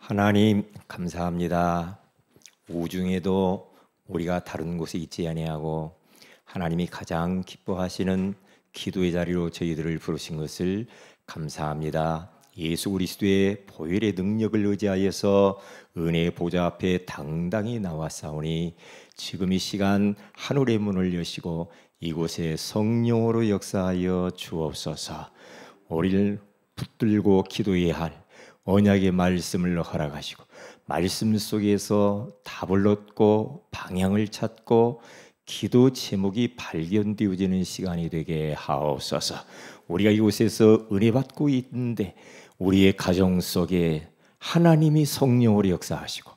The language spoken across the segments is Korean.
하나님 감사합니다. 우중에도 우리가 다른 곳에 있지 아니하고 하나님이 가장 기뻐하시는 기도의 자리로 저희들을 부르신 것을 감사합니다. 예수 그리스도의 보혈의 능력을 의지하여서 은혜의 보좌 앞에 당당히 나왔사오니 지금 이 시간 하늘의 문을 여시고 이곳에 성령으로 역사하여 주옵소서. 우리를 붙들고 기도해야 할 언약의 말씀을 허락하시고 말씀 속에서 답을 얻고 방향을 찾고 기도 제목이 발견되어지는 시간이 되게 하옵소서. 우리가 이곳에서 은혜 받고 있는데 우리의 가정 속에 하나님이 성령으로 역사하시고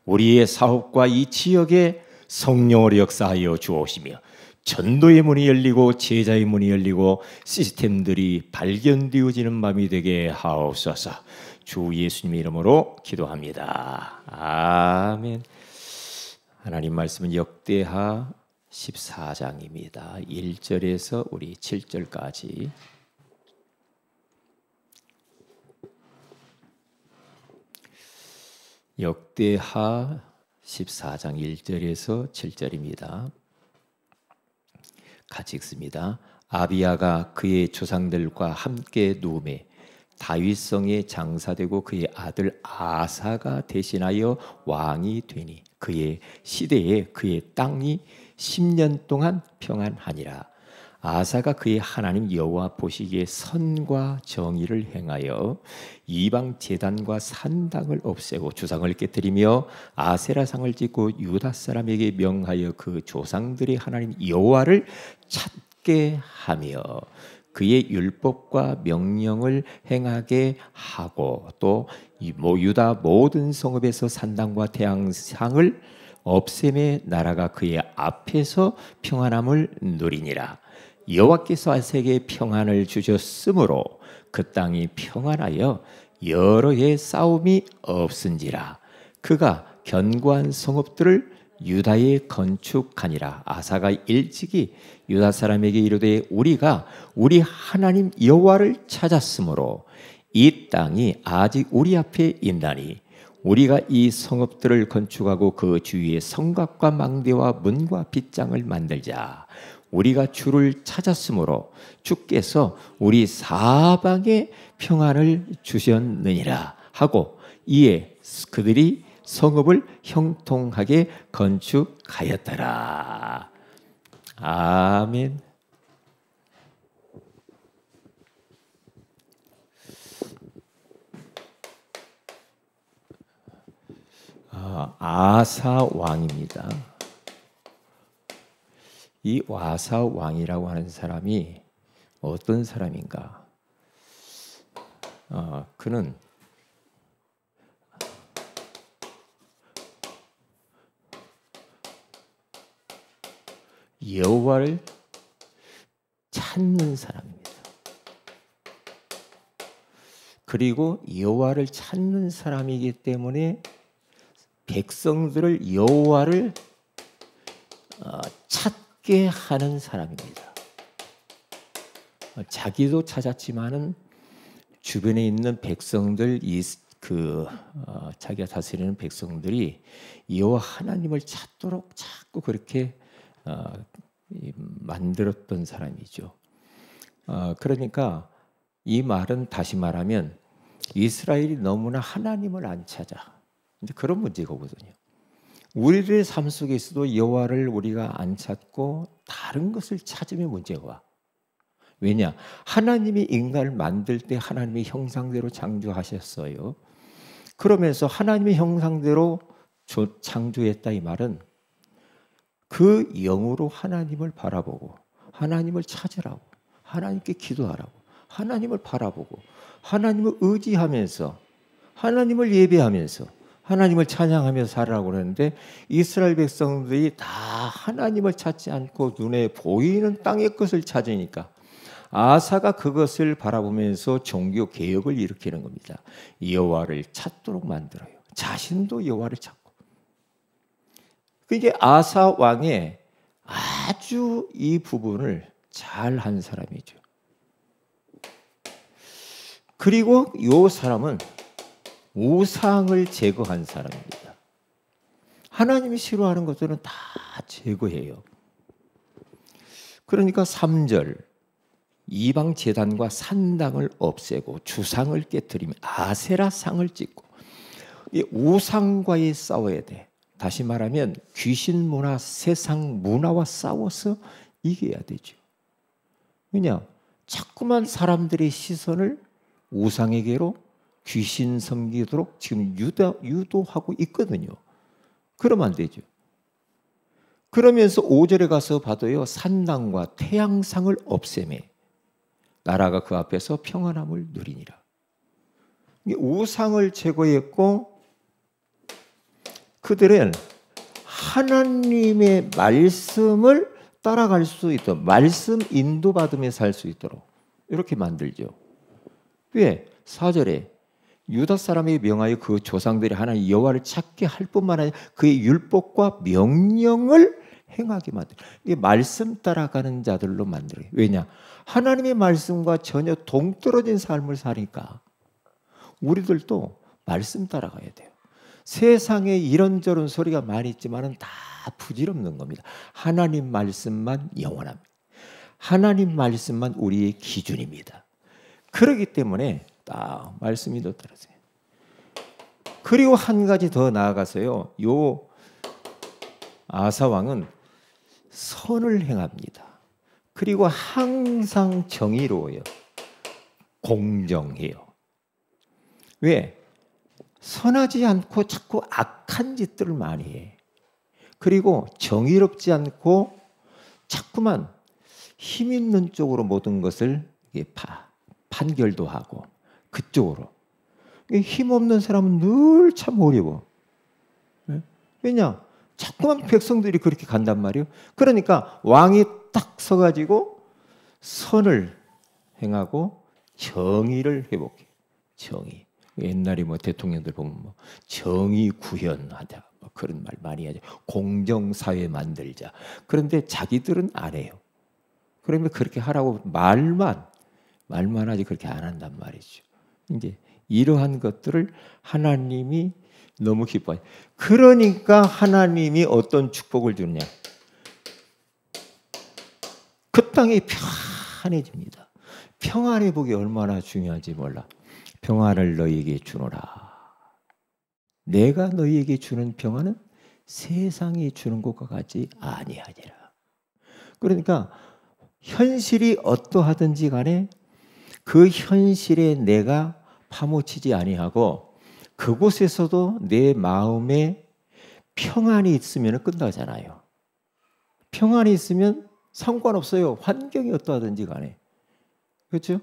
우리의 사업과 이 지역에 성령으로 역사하여 주옵시며 전도의 문이 열리고 제자의 문이 열리고 시스템들이 발견되어지는 밤이 되게 하옵소서. 주 예수님의 이름으로 기도합니다. 아멘. 하나님 말씀은 역대하 14장입니다. 1절에서 우리 7절까지. 역대하 14장 1절에서 7절입니다. 같이 읽습니다. 아비야가 그의 조상들과 함께 누우매 다윗성에 장사되고 그의 아들 아사가 대신하여 왕이 되니 그의 시대에 그의 땅이 10년 동안 평안하니라. 아사가 그의 하나님 여호와 보시기에 선과 정의를 행하여 이방 제단과 산당을 없애고 주상을 깨뜨리며 아세라상을 짓고 유다 사람에게 명하여 그 조상들의 하나님 여호와를 찾게 하며 그의 율법과 명령을 행하게 하고 또 유다 모든 성읍에서 산당과 태양상을 없애매 나라가 그의 앞에서 평안함을 누리니라. 여호와께서 아색에 평안을 주셨으므로 그 땅이 평안하여 여러 해 싸움이 없은지라. 그가 견고한 성읍들을 유다에 건축하니라. 아사가 일찍이 유다 사람에게 이르되 우리가 우리 하나님 여호와를 찾았으므로 이 땅이 아직 우리 앞에 있나니 우리가 이 성읍들을 건축하고 그 주위에 성곽과 망대와 문과 빗장을 만들자. 우리가 주를 찾았으므로 주께서 우리 사방에 평안을 주셨느니라 하고 이에 그들이 성읍을 형통하게 건축하였더라. 아멘. 아사 왕입니다. 이 아사 왕이라고 하는 사람이 어떤 사람인가? 그는 여호와를 찾는 사람입니다. 그리고 여호와를 찾는 사람이기 때문에 백성들을 여호와를 찾게 하는 사람입니다. 자기도 찾았지만은 주변에 있는 백성들 자기가 다스리는 백성들이 여호와 하나님을 찾도록 자꾸 그렇게 만들었던 사람이죠. 그러니까 이 말은 다시 말하면 이스라엘이 너무나 하나님을 안 찾아. 근데 그런 문제가 오거든요. 우리들의 삶 속에서도 여호와를 우리가 안 찾고 다른 것을 찾으면 문제가 와. 왜냐? 하나님이 인간을 만들 때 하나님의 형상대로 창조하셨어요. 그러면서 하나님의 형상대로 창조했다 이 말은 그 영으로 하나님을 바라보고 하나님을 찾으라고 하나님께 기도하라고 하나님을 바라보고 하나님을 의지하면서 하나님을 예배하면서 하나님을 찬양하면서 살아라고 그러는데 이스라엘 백성들이 다 하나님을 찾지 않고 눈에 보이는 땅의 것을 찾으니까 아사가 그것을 바라보면서 종교 개혁을 일으키는 겁니다. 여호와를 찾도록 만들어요. 자신도 여호와를 찾고. 이게 아사 왕의 아주 이 부분을 잘 한 사람이죠. 그리고 이 사람은 우상을 제거한 사람입니다. 하나님이 싫어하는 것들은 다 제거해요. 그러니까 3절 이방 제단과 산당을 없애고 주상을 깨뜨리며 아세라상을 찍고 이 우상과의 싸워야 돼. 다시 말하면 귀신 문화, 세상 문화와 싸워서 이겨야 되죠. 왜냐? 자꾸만 사람들의 시선을 우상에게로 귀신 섬기도록 지금 유도하고 있거든요. 그러면 안 되죠. 그러면서 5절에 가서 봐도요. 산당과 태양상을 없애매 나라가 그 앞에서 평안함을 누리니라. 우상을 제거했고 그들은 하나님의 말씀을 따라갈 수 있도록 말씀 인도받으며 살 수 있도록 이렇게 만들죠. 왜? 4절에 유다 사람이 명하여 그 조상들이 하나님 여호와를 찾게 할 뿐만 아니라 그의 율법과 명령을 행하게 만들어. 이게 말씀 따라가는 자들로 만들어요. 왜냐? 하나님의 말씀과 전혀 동떨어진 삶을 사니까 우리들도 말씀 따라가야 돼요. 세상에 이런저런 소리가 많이 있지만은 다 부질없는 겁니다. 하나님 말씀만 영원합니다. 하나님 말씀만 우리의 기준입니다. 그렇기 때문에 딱 말씀이 더 떨어져요. 그리고 한 가지 더 나아가서요. 요 아사 왕은 선을 행합니다. 그리고 항상 정의로워요. 공정해요. 왜? 선하지 않고 자꾸 악한 짓들을 많이 해. 그리고 정의롭지 않고 자꾸만 힘 있는 쪽으로 모든 것을 판결도 하고 그쪽으로. 힘 없는 사람은 늘 참 어려워. 왜냐? 자꾸만 백성들이 그렇게 간단 말이에요. 그러니까 왕이 딱 서가지고 선을 행하고 정의를 회복해. 정의. 옛날에 뭐 대통령들 보면 뭐 정의 구현하자 뭐 그런 말 많이 하죠. 공정사회 만들자. 그런데 자기들은 안 해요. 그러면 그렇게 하라고 말만 하지 그렇게 안 한단 말이죠. 이제 이러한 것들을 하나님이 너무 기뻐해요. 그러니까 하나님이 어떤 축복을 주느냐? 그 땅이 평안해집니다. 평안의 복이 얼마나 중요한지 몰라. 평안을 너희에게 주노라. 내가 너희에게 주는 평안은 세상이 주는 것과 같지 아니하니라. 그러니까 현실이 어떠하든지 간에 그 현실에 내가 파묻히지 아니하고 그곳에서도 내 마음에 평안이 있으면 끝나잖아요. 평안이 있으면 상관없어요. 환경이 어떠하든지 간에. 그렇죠?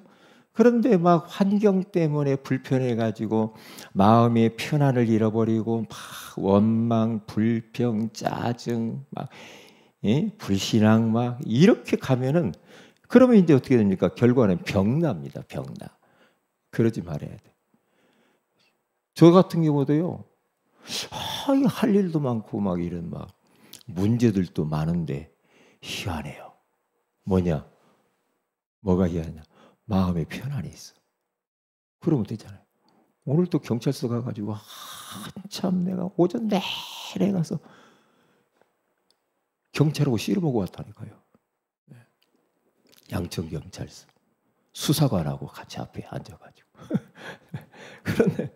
그런데 막 환경 때문에 불편해가지고 마음의 편안을 잃어버리고 막 원망, 불평, 짜증, 막 불신앙 막 이렇게 가면은 그러면 이제 어떻게 됩니까? 결과는 병납니다. 병나. 그러지 말아야 돼. 저 같은 경우도요. 할 일도 많고 막 이런 막 문제들도 많은데 희한해요. 뭐냐? 뭐가 희한하냐? 마음에 편안이 있어. 그러면 되잖아요. 오늘 또 경찰서 가가지고 한참 내가 오전 내내 가서 경찰하고 씨름하고 왔다니까요. 양천경찰서 수사관하고 같이 앞에 앉아가지고 그런데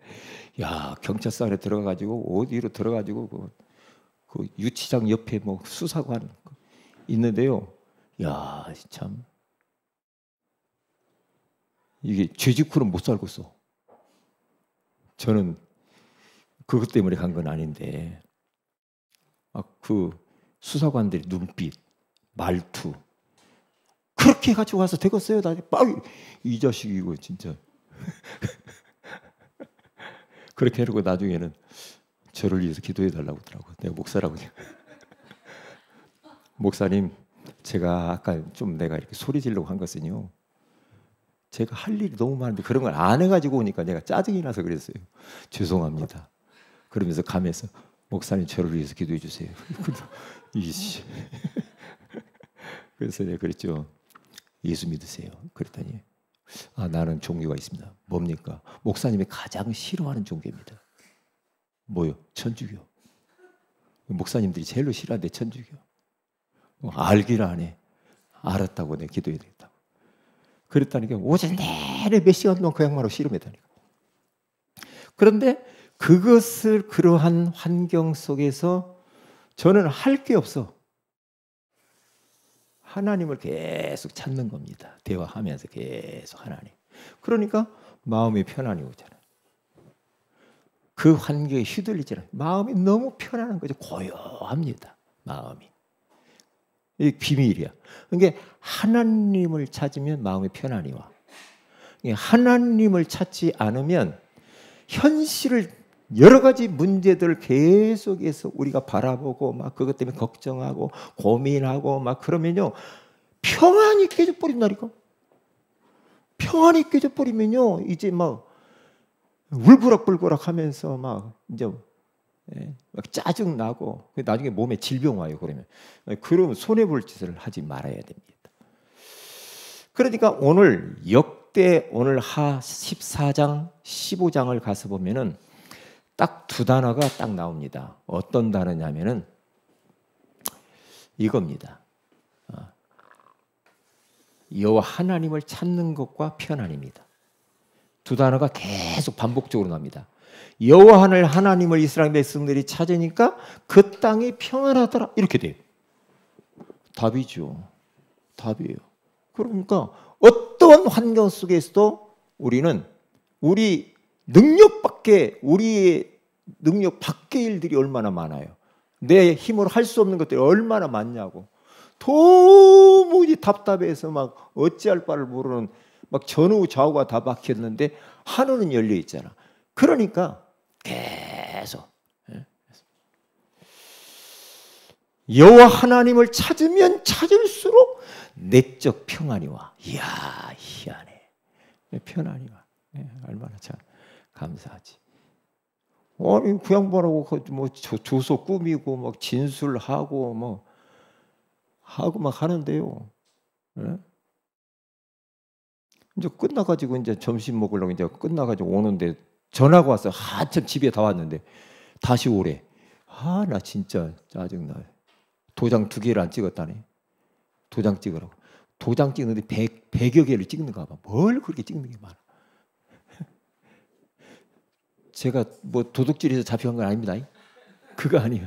야 경찰서 안에 들어가가지고 어디로 들어가지고 그 유치장 옆에 뭐 수사관 있는데요. 야 참 이게 죄짓고는 못 살겠어. 저는 그것 때문에 간 건 아닌데 그 수사관들의 눈빛, 말투 그렇게 가지고 와서 되겠어요? 이 자식이 이거 진짜 그렇게 해놓고 나중에는 저를 위해서 기도해 달라고 하더라고요. 내가 목사라고. 목사님, 제가 아까 좀 내가 이렇게 소리 지르려고 한 것은요. 제가 할 일이 너무 많은데 그런 걸 안 해가지고 오니까 내가 짜증이 나서 그랬어요. 죄송합니다. 그러면서 가면서 목사님 저를 위해서 기도해 주세요. 그래서 내가 그랬죠. 예수 믿으세요. 그랬더니 나는 종교가 있습니다. 뭡니까? 목사님이 가장 싫어하는 종교입니다. 뭐요? 천주교. 목사님들이 제일로 싫어하는데 천주교. 알기를 안 해. 알았다고 내 기도해야 되겠다고. 그랬다니까 오전 내내 몇 시간 동안 그 양말로 씨름했다니까. 그런데 그것을 그러한 환경 속에서 저는 할 게 없어. 하나님을 계속 찾는 겁니다. 대화하면서 계속 하나님. 그러니까 마음이 편안히 오잖아요. 그 환경에 휘둘리잖아요. 마음이 너무 편안한 거죠. 고요합니다. 마음이. 이게 비밀이야. 그러니까 하나님을 찾으면 마음이 편안히 와. 하나님을 찾지 않으면 현실을 여러 가지 문제들을 계속해서 우리가 바라보고 막 그것 때문에 걱정하고 고민하고 막 그러면요 평안이 깨져버린다니까. 평안이 깨져버리면요 이제 막 울그락불그락 하면서 막 이제 막 짜증 나고 나중에 몸에 질병 와요. 그러면 손해 볼 짓을 하지 말아야 됩니다. 그러니까 오늘 역대 오늘 하 14장 15장을 가서 보면은 딱 두 단어가 딱 나옵니다. 어떤 단어냐면은 이겁니다. 여호와 하나님을 찾는 것과 편안입니다. 두 단어가 계속 반복적으로 나옵니다. 여호와 하나님을 이스라엘 백성들이 찾으니까 그 땅이 평안하더라. 이렇게 돼요. 답이죠. 답이에요. 그러니까 어떠한 환경 속에서도 우리는 우리 우리의 능력 밖의 일들이 얼마나 많아요. 내 힘으로 할 수 없는 것들이 얼마나 많냐고. 도무지 답답해서 막 어찌할 바를 모르는 막 전후 좌우가 다 막혔는데 하늘은 열려 있잖아. 그러니까 계속 여호와 하나님을 찾으면 찾을수록 내적 평안이 와. 이야 희한해. 편안이 와. 얼마나 참 감사하지. 아니 그 양반하고 뭐 조소 꾸미고 막 진술하고 뭐 하고 막 하는데요. 이제 끝나가지고 이제 점심 먹으려고 이제 끝나가지고 오는데 전화가 왔어. 한참 집에 다 왔는데 다시 오래. 나 진짜 짜증나. 도장 2개를 안 찍었다네. 도장 찍으라고. 도장 찍는데 100여 개를 찍는가 봐. 뭘 그렇게 찍는 게 많아. 제가 뭐 도둑질해서 잡혀간 건 아닙니다. 그거 아니에요.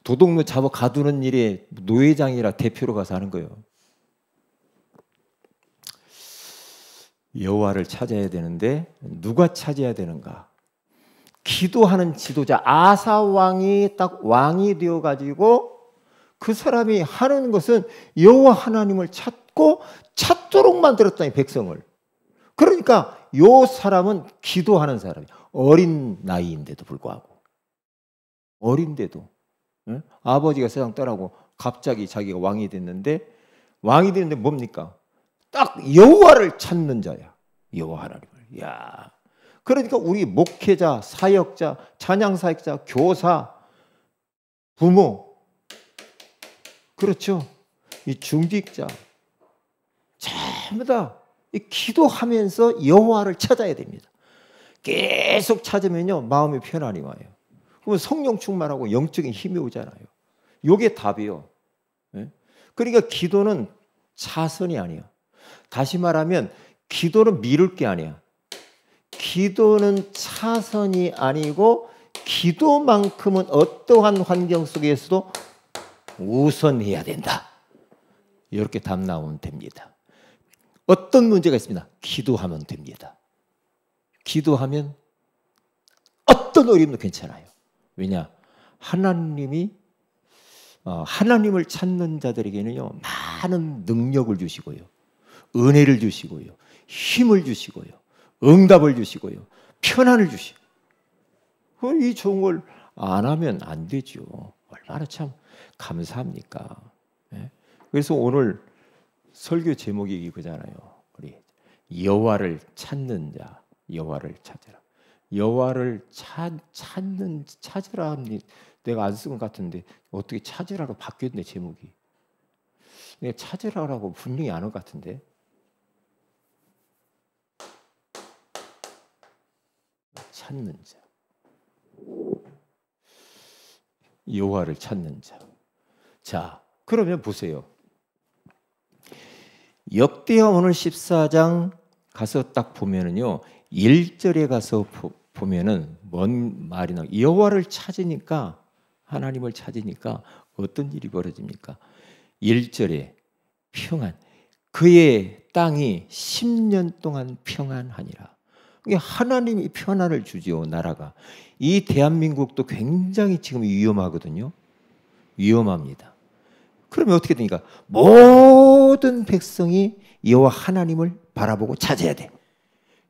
도둑놈 잡아 가두는 일에 노회장이라 대표로 가서 하는 거예요. 여호와를 찾아야 되는데 누가 찾아야 되는가? 기도하는 지도자 아사 왕이 딱 왕이 되어 가지고 그 사람이 하는 것은 여호와 하나님을 찾도록 만들었다니 백성을. 그러니까 요 사람은 기도하는 사람이에요. 어린 나이인데도 불구하고. 어린데도. 아버지가 세상 떠나고 갑자기 자기가 왕이 됐는데 뭡니까? 딱 여호와를 찾는 자야. 여호와 하나님을. 야. 그러니까 우리 목회자, 사역자, 찬양 사역자, 교사, 부모, 그렇죠. 이 중직자 전부 다 기도하면서 여호와를 찾아야 됩니다. 계속 찾으면요 마음이 편안히 와요. 그러면 성령 충만하고 영적인 힘이 오잖아요. 이게 답이요. 그러니까 기도는 차선이 아니야. 다시 말하면 기도는 미룰 게 아니야. 기도는 차선이 아니고 기도만큼은 어떠한 환경 속에서도 우선해야 된다. 이렇게 답 나오면 됩니다. 어떤 문제가 있습니다. 기도하면 됩니다. 기도하면 어떤 어려움도 괜찮아요. 왜냐? 하나님을 찾는 자들에게는요 많은 능력을 주시고요, 은혜를 주시고요, 힘을 주시고요, 응답을 주시고요, 편안을 주시고. 이 좋은 걸 안 하면 안 되죠. 얼마나 참 감사합니까? 그래서 오늘 설교 제목이 이거잖아요. 우리 여호와를 찾는 자, 여호와를 찾으라. 여호와를 찾으라 합니다. 내가 안 쓴 것 같은데 어떻게 찾으라로 바뀌었네 제목이. 내가 찾으라라고 분명히 안 한 것 같은데. 찾는 자. 여호와를 찾는 자. 자, 그러면 보세요. 역대하 오늘 14장 가서 딱 보면은요. 1절에 가서 보면은 뭔 말이 나와요. 여호와를 찾으니까, 하나님을 찾으니까 어떤 일이 벌어집니까? 1절에 평안. 그의 땅이 10년 동안 평안하니라. 하나님이 평안을 주지요, 나라가. 이 대한민국도 굉장히 지금 위험하거든요. 위험합니다. 그러면 어떻게 되니까? 모든 백성이 여호와 하나님을 바라보고 찾아야 돼.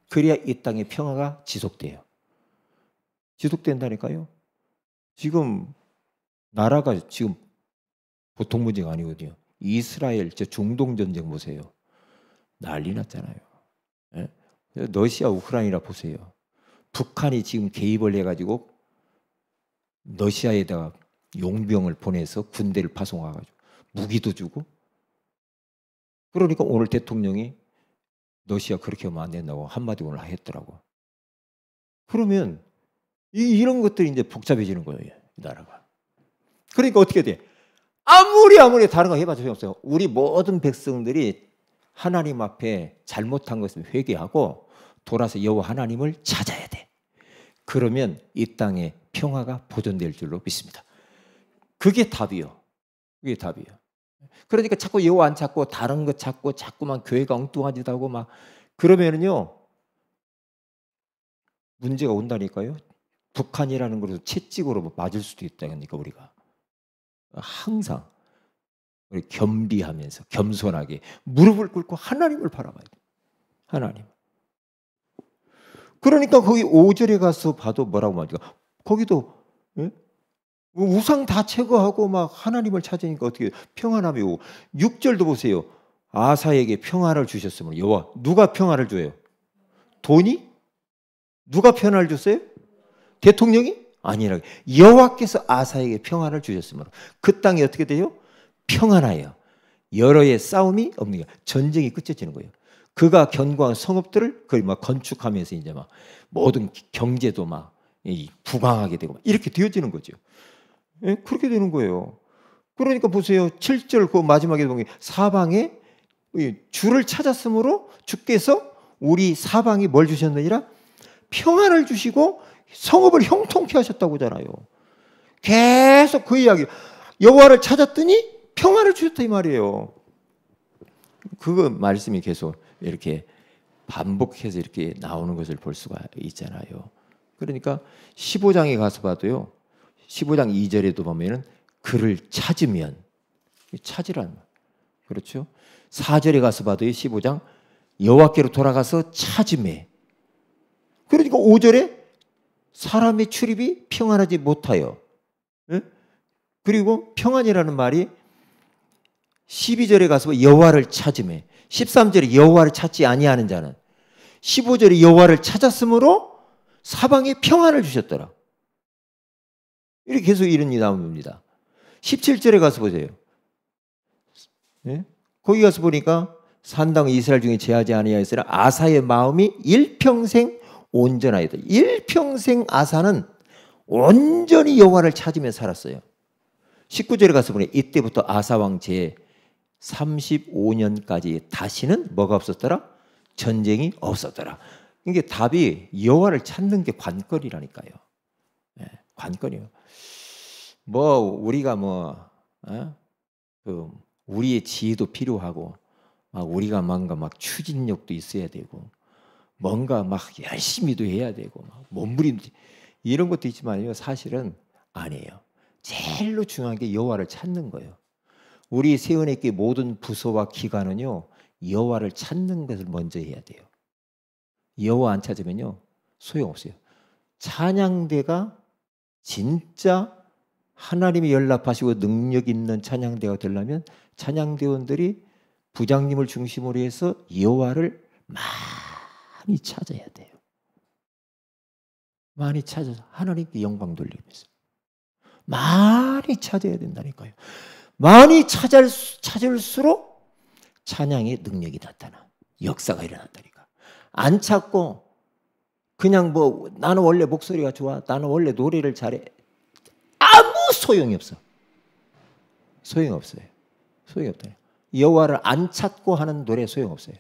그래야 이 땅의 평화가 지속돼요. 지속된다니까요. 지금 나라가 지금 보통 문제가 아니거든요. 이스라엘 중동 전쟁 보세요. 난리 났잖아요. 예? 러시아 우크라이나 보세요. 북한이 지금 개입을 해가지고 러시아에다가 용병을 보내서 군대를 파송해가지고 무기도 주고. 그러니까 오늘 대통령이 러시아 그렇게 하면 안 된다고 한마디 오늘 했더라고. 그러면 이런 것들이 이제 복잡해지는 거예요, 이 나라가. 그러니까 어떻게 돼? 아무리 다른 거 해봐도 소용없어요. 우리 모든 백성들이 하나님 앞에 잘못한 것을 회개하고 돌아서 여호와 하나님을 찾아야 돼. 그러면 이 땅에 평화가 보존될 줄로 믿습니다. 그게 답이요. 그게 답이요. 그러니까 자꾸 여호와 안 찾고 다른 거 찾고 자꾸만 교회가 엉뚱한 짓 하고 막 그러면은요 문제가 온다니까요. 북한이라는 것으로 채찍으로 맞을 수도 있다니까. 우리가 항상 우리 겸비하면서 겸손하게 무릎을 꿇고 하나님을 바라봐야 돼. 하나님. 그러니까 거기 5절에 가서 봐도 뭐라고 말합니까? 거기도 예? 우상 다 제거하고 막 하나님을 찾으니까 어떻게 평안함이 오고. 6절도 보세요. 아사에게 평안을 주셨으므로. 여호와 누가 평안을 줘요? 돈이? 누가 평안을 줬어요? 대통령이? 아니라 여호와께서 아사에게 평안을 주셨으므로 그 땅이 어떻게 돼요? 평안하여 여러의 싸움이 없는 거예요. 전쟁이 끝쳐지는 거예요. 그가 견고한 성읍들을 거의 막 건축하면서 이제 막 모든 경제도 막 부강하게 되고 이렇게 되어지는 거죠. 예? 그렇게 되는 거예요. 그러니까 보세요. 7절 그 마지막에 보면 사방에 주를 찾았으므로 주께서 우리 사방이 뭘 주셨느니라? 평안을 주시고 성읍을 형통케 하셨다고 하잖아요. 계속 그 이야기. 여호와를 찾았더니 평안을 주셨다 이 말이에요. 그 말씀이 계속 이렇게 반복해서 이렇게 나오는 것을 볼 수가 있잖아요. 그러니까 15장에 가서 봐도요. 15장 2절에도 보면은 그를 찾으면 찾으란 말. 그렇죠? 4절에 가서 봐도요. 15장 여호와께로 돌아가서 찾음에. 그러니까 5절에 사람의 출입이 평안하지 못하여. 예? 그리고 평안이라는 말이 12절에 가서 여호와를 찾음에. 13절에 여호와를 찾지 아니하는 자는. 15절에 여호와를 찾았으므로 사방에 평안을 주셨더라. 이렇게 계속 이런 일이 나옵니다. 17절에 가서 보세요. 네? 거기 가서 보니까 산당 이스라엘 중에 제하지 아니하였으나 아사의 마음이 일평생 온전하였다. 일평생 아사는 온전히 여호와를 찾으며 살았어요. 19절에 가서 보니 이때부터 아사왕 제 35년까지 다시는 뭐가 없었더라? 전쟁이 없었더라. 이게 답이 여호와를 찾는 게 관건이라니까요. 네, 관건이요. 뭐 우리가 우리의 지혜도 필요하고 막 우리가 뭔가 막 추진력도 있어야 되고 뭔가 막 열심히도 해야 되고 막 몸부림 이런 것도 있지만요. 사실은 아니에요. 제일로 중요한 게 여호와를 찾는 거예요. 우리 세운의교회 모든 부서와 기관은요. 여호와를 찾는 것을 먼저 해야 돼요. 여호와 안 찾으면요. 소용없어요. 찬양대가 진짜 하나님이 연락하시고 능력 있는 찬양대가 되려면 찬양대원들이 부장님을 중심으로 해서 여호와를 많이 찾아야 돼요. 많이 찾아서 하나님께 영광 돌리면서 많이 찾아야 된다니까요. 많이 찾을수록 찬양의 능력이 나타나. 역사가 일어난다니까. 안 찾고 그냥 뭐 나는 원래 목소리가 좋아, 나는 원래 노래를 잘해, 아무 소용이 없어. 소용이 없어요. 소용이 없다. 여호와를 안 찾고 하는 노래 소용 없어요.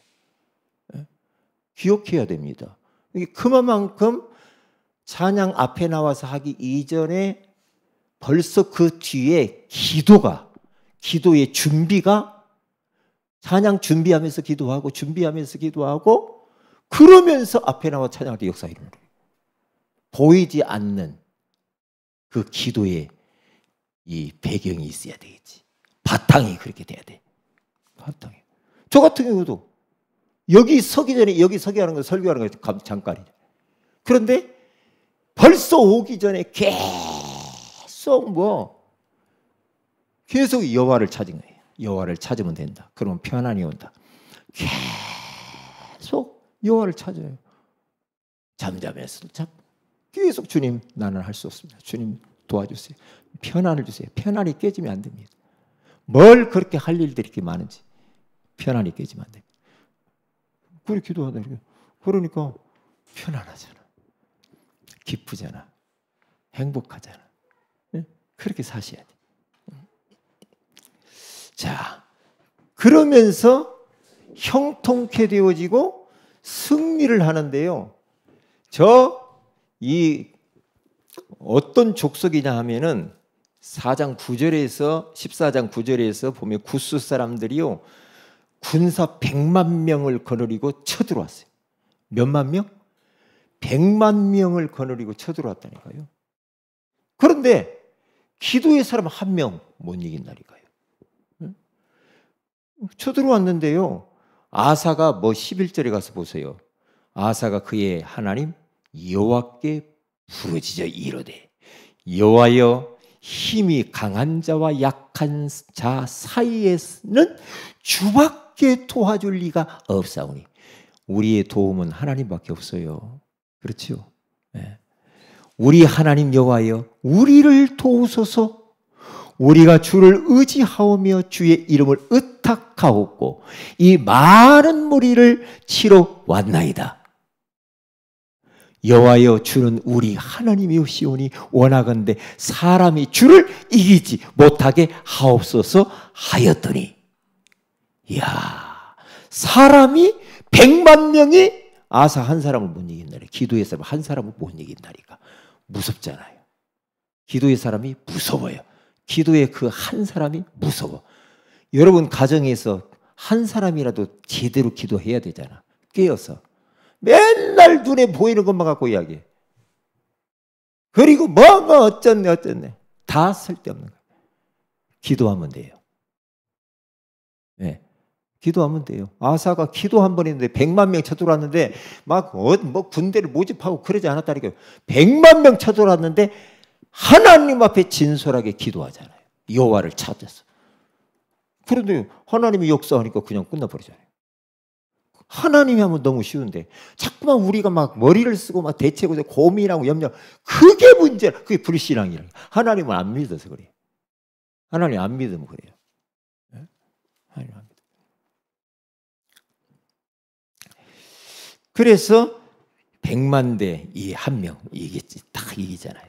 기억해야 됩니다. 그만큼 찬양 앞에 나와서 하기 이전에 벌써 그 뒤에 기도의 준비가, 찬양 준비하면서 기도하고 그러면서 앞에 나와 찬양할 때 역사 이루는 거예요. 보이지 않는 그 기도의 이 배경이 있어야 되겠지. 바탕이 그렇게 돼야 돼. 바탕이. 저 같은 경우도 여기 서기 전에, 여기 서기 하는 거, 설교하는 거 잠깐이죠. 그런데 벌써 오기 전에 계속 여호와를 찾은 거예요. 여호와를 찾으면 된다. 그러면 편안이 온다. 계속 여호와를 찾아요. 잠잠해서 계속 주님, 나는 할 수 없습니다. 주님 도와주세요. 편안을 주세요. 편안이 깨지면 안 됩니다. 뭘 그렇게 할 일들이 이렇게 많은지 편안이 깨지면 안 됩니다. 그렇게 기도하다 그러니까 편안하잖아. 기쁘잖아. 행복하잖아. 그렇게 사셔야 돼. 자, 그러면서 형통케 되어지고 승리를 하는데요. 어떤 족속이냐 하면은 14장 9절에서 보면 구스 사람들이요, 군사 100만 명을 거느리고 쳐들어왔어요. 몇만 명? 100만 명을 거느리고 쳐들어왔다니까요. 그런데 기도의 사람 한 명 못 이긴다니까요. 쳐들어왔는데요, 아사가 11절에 가서 보세요. 아사가 그의 하나님 여호와께 부르짖어 이르되, 여호와여, 힘이 강한 자와 약한 자 사이에는 주밖에 도와줄 리가 없사오니. 우리의 도움은 하나님밖에 없어요. 그렇죠? 네. 우리 하나님 여호와여, 우리를 도우소서. 우리가 주를 의지하오며 주의 이름을 의탁하옵고 이 많은 무리를 치러 왔나이다. 여호와여, 주는 우리 하나님이시오니 원하건대 사람이 주를 이기지 못하게 하옵소서 하였더니, 이야, 사람이 100만 명이 아사 한 사람을 못 이긴다니까. 기도의 사람 한 사람을 못 이긴다니까. 무섭잖아요. 기도의 사람이 무서워요. 기도의 그 한 사람이 무서워. 여러분 가정에서 한 사람이라도 제대로 기도해야 되잖아. 깨어서. 맨날 눈에 보이는 것만 갖고 이야기해. 그리고 뭐가 어쩌네 다 쓸데없는 거예요. 기도하면 돼요. 네. 기도하면 돼요. 아사가 기도 한 번 했는데 100만 명 쳐들어왔는데 막 군대를 모집하고 그러지 않았다니까요. 100만 명 쳐들어왔는데 하나님 앞에 진솔하게 기도하잖아요. 여호와를 찾아서. 그런데 하나님이 역사하니까 그냥 끝나버리잖아요. 하나님이 하면 너무 쉬운데 자꾸만 우리가 막 머리를 쓰고 막 대책하고 고민하고 염려, 그게 문제라. 그게 불신앙이라. 하나님을 안 믿어서 그래요. 하나님 안 믿으면 그래요. 네? 하나님 안 믿어. 그래서 100만 대 이 한 명 이기지, 딱 이기잖아요.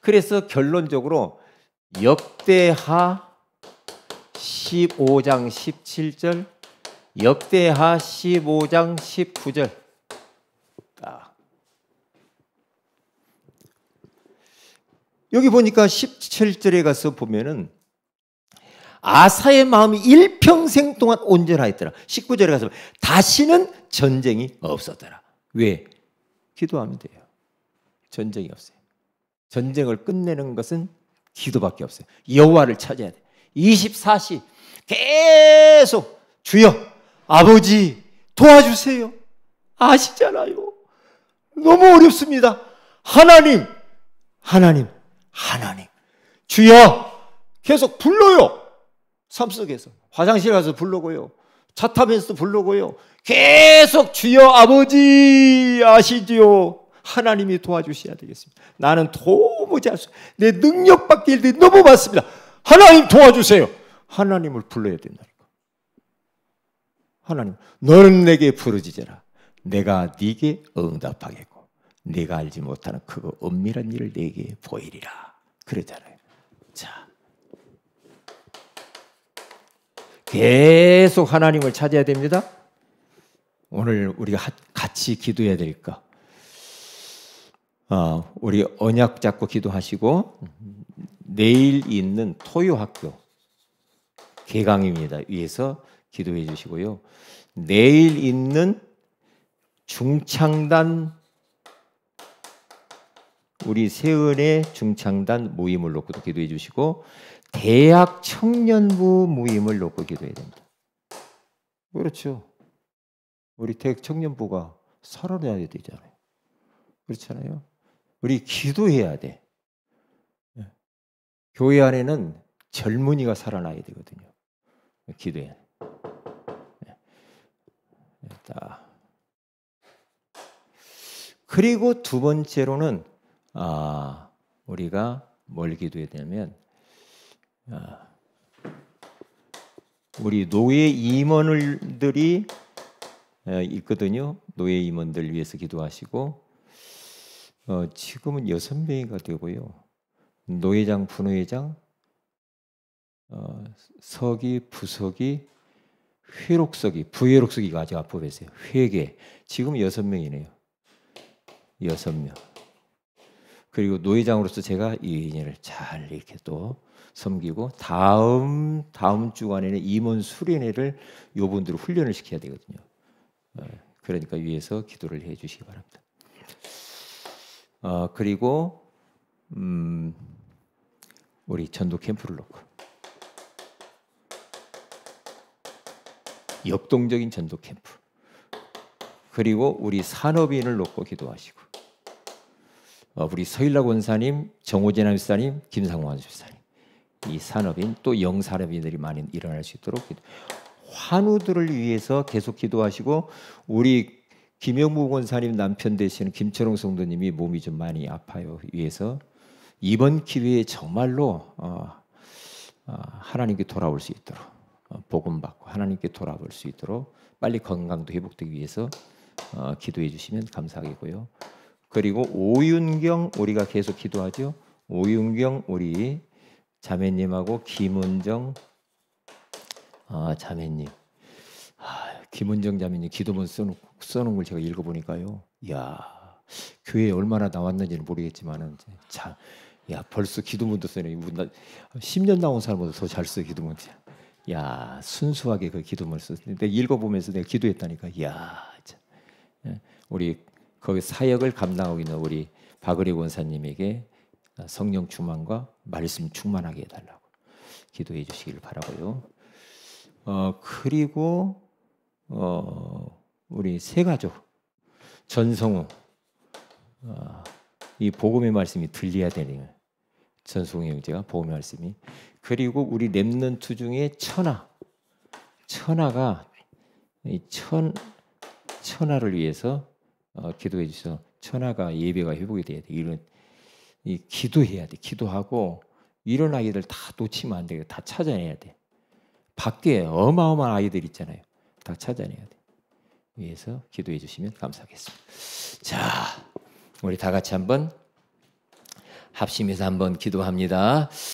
그래서 결론적으로 역대하 15장 17절, 역대하 15장 19절. 여기 보니까 17절에 가서 보면은 아사의 마음이 일평생 동안 온전하였더라. 19절에 가서 다시는 전쟁이 없었더라. 왜? 기도하면 돼요. 전쟁이 없어요. 전쟁을 끝내는 것은 기도밖에 없어요. 여호와를 찾아야 돼. 24시 계속 주여, 아버지 도와주세요. 아시잖아요. 너무 어렵습니다. 하나님, 하나님, 하나님. 주여, 계속 불러요. 삶 속에서 화장실 가서 부르고요, 차 타면서도 부르고요, 계속 주여 아버지 아시지요. 하나님이 도와주셔야 되겠습니다. 나는 도무지 할 수, 내 능력 밖의 일들이 너무 많습니다. 하나님 도와주세요. 하나님을 불러야 된다니까. 하나님, 너는 내게 부르짖어라. 내가 네게 응답하겠고 네가 알지 못하는 그 은밀한 일을 네게 보이리라 그러잖아요. 자, 계속 하나님을 찾아야 됩니다. 오늘 우리가 같이 기도해야 될 거. 우리 언약 잡고 기도하시고 내일 있는 토요학교 개강입니다. 위에서 기도해 주시고요. 내일 있는 중창단 우리 세은의 중창단 모임을 놓고도 기도해 주시고 대학 청년부 모임을 놓고 기도해야 됩니다. 그렇죠. 우리 대학 청년부가 살아나야 되잖아요. 그렇잖아요. 우리 기도해야 돼. 교회 안에는 젊은이가 살아나야 되거든요. 기도해야 돼. 그리고 두 번째로는 우리가 뭘 기도해야 되냐면 우리 노예 임원들이 있거든요. 노예 임원들 위해서 기도하시고 지금은 6명이가 되고요. 노회장, 부노회장, 서기, 부서기, 회록서기, 부회록서기가 아직 앞으로 계세요. 회계 지금 6명이네요. 6명. 그리고 노회장으로서 제가 이 인연을 잘 이렇게 또 섬기고 다음 주간에는 임원 수련회를 요분들을 훈련을 시켜야 되거든요. 그러니까 위에서 기도를 해주시기 바랍니다. 그리고 우리 전도 캠프를 놓고 역동적인 전도 캠프 그리고 우리 산업인을 놓고 기도하시고 우리 서일락 원사님, 정호진 집사님, 김상환 집사님 이 산업인 또 영산업인들이 많이 일어날 수 있도록 환우들을 위해서 계속 기도하시고 우리 김영무 권사님 남편 되시는 김철웅 성도님이 몸이 좀 많이 아파요. 위해서 이번 기회에 정말로 하나님께 돌아올 수 있도록 복음 받고 하나님께 돌아올 수 있도록 빨리 건강도 회복되기 위해서 기도해 주시면 감사하겠고요. 그리고 오윤경 우리가 계속 기도하죠. 오윤경 우리 자매님하고 김은정 자매님 김은정 자매님 기도문 써놓은 걸 제가 읽어보니까요. 이야 교회에 얼마나 나왔는지는 모르겠지만은 야 벌써 기도문도 쓰네. 10년 나온 사람보다 더 잘 써 기도문. 야 순수하게 그 기도문을 썼는데 읽어보면서 내가 기도했다니까. 야 우리 거기 사역을 감당하고 있는 우리 박을희 원사님에게 성령 충만과 말씀 충만하게 해달라고 기도해 주시길 바라고요. 그리고 우리 세 가족 전성우 이 복음의 말씀이 들려야 되는 전성우 형제가 복음의 말씀이 그리고 우리 렘넌트 중에 천하가 이 천하를 위해서 기도해 주셔서 천하가 예배가 회복이 돼야 돼. 이런 이 기도해야 돼. 기도하고 이런 아이들 다 놓치면 안 돼요. 다 찾아내야 돼. 밖에 어마어마한 아이들 있잖아요. 다 찾아내야 돼. 위해서 기도해 주시면 감사하겠습니다. 자, 우리 다 같이 한번 합심해서 한번 기도합니다.